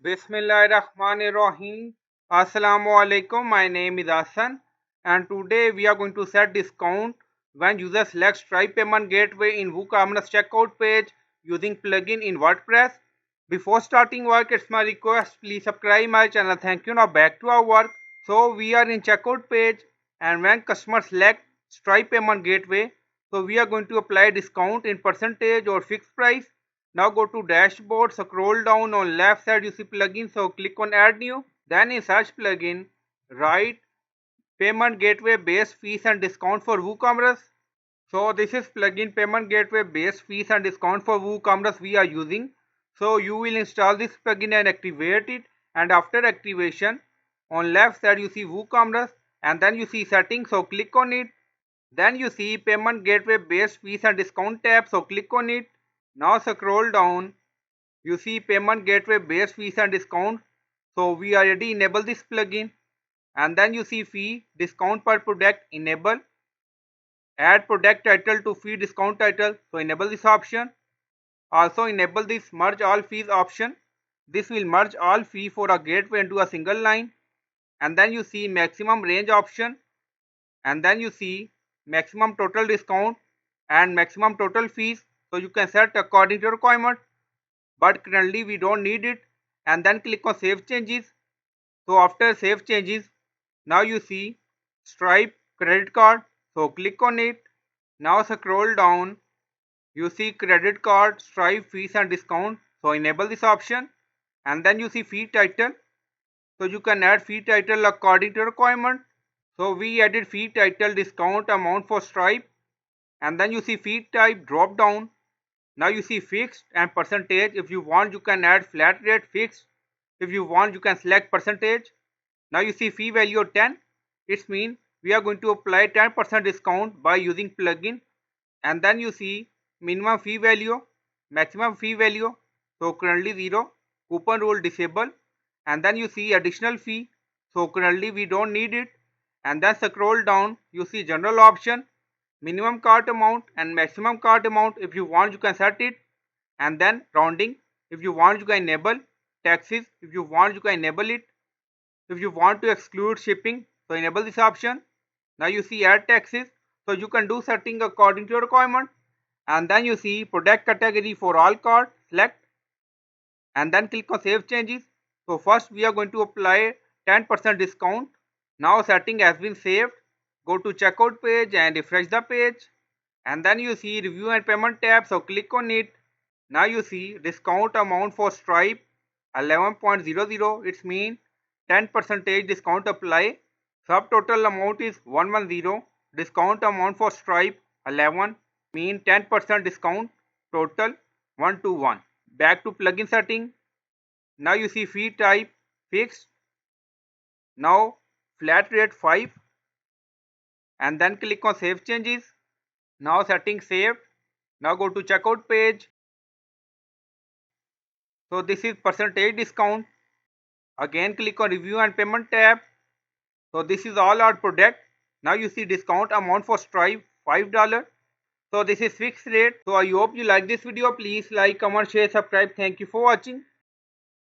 Bismillahirrahmanirrahim. Assalamualaikum. My name is Hassan, and today we are going to set discount when users select Stripe payment gateway in WooCommerce checkout page using plugin in WordPress. Before starting work, it's my request, please subscribe my channel. Thank you. Now back to our work. So we are in checkout page, and when customers select Stripe payment gateway, so we are going to apply discount in percentage or fixed price. Now go to dashboard, scroll down on left side you see plugin, so click on add new. Then in search plugin, write payment gateway base fees and discount for WooCommerce. So this is plugin payment gateway base fees and discount for WooCommerce we are using. So you will install this plugin and activate it, and after activation on left side you see WooCommerce and then you see settings, so click on it. Then you see payment gateway base fees and discount tab, so click on it. Now scroll down, you see payment gateway base fees and discount. So we already enable this plugin, and then you see fee discount per product, enable. Add product title to fee discount title, so enable this option. Also enable this merge all fees option. This will merge all fee for a gateway into a single line. And then you see maximum range option, and then you see maximum total discount and maximum total fees, so you can set according to your requirement, but currently we don't need it. And then click on save changes. So after save changes, now you see Stripe credit card, so click on it. Now scroll down, you see credit card Stripe fees and discount, so enable this option. And then you see fee title, so you can add fee title according to requirement. So we added fee title discount amount for Stripe, and then you see fee type drop down. Now you see fixed and percentage. If you want you can add flat rate fixed. If you want you can select percentage. Now you see fee value 10. It means we are going to apply 10% discount by using plugin. And then you see minimum fee value, maximum fee value, so currently 0, coupon rule disable. And then you see additional fee, so currently we don't need it. And then scroll down, you see general option, minimum cart amount and maximum cart amount. If you want you can set it. And then rounding, if you want you can enable. Taxes, if you want you can enable it. If you want to exclude shipping, so enable this option. Now you see add taxes, so you can do setting according to your requirement. And then you see product category for all cart, select, and then click on save changes. So first we are going to apply 10% discount. Now setting has been saved. Go to checkout page and refresh the page, and then you see review and payment tab, so click on it. Now you see discount amount for Stripe 11.00, it means 10% discount apply. Subtotal amount is 110. Discount amount for Stripe 11 mean 10% discount, total 121. Back to plugin setting. Now you see fee type fixed. Now flat rate 5, and then click on save changes. Now settings saved. Now go to checkout page. So this is percentage discount. Again click on review and payment tab. So this is all our product. Now you see discount amount for Stripe $5. So this is fixed rate. So I hope you like this video. Please like, comment, share, subscribe. Thank you for watching.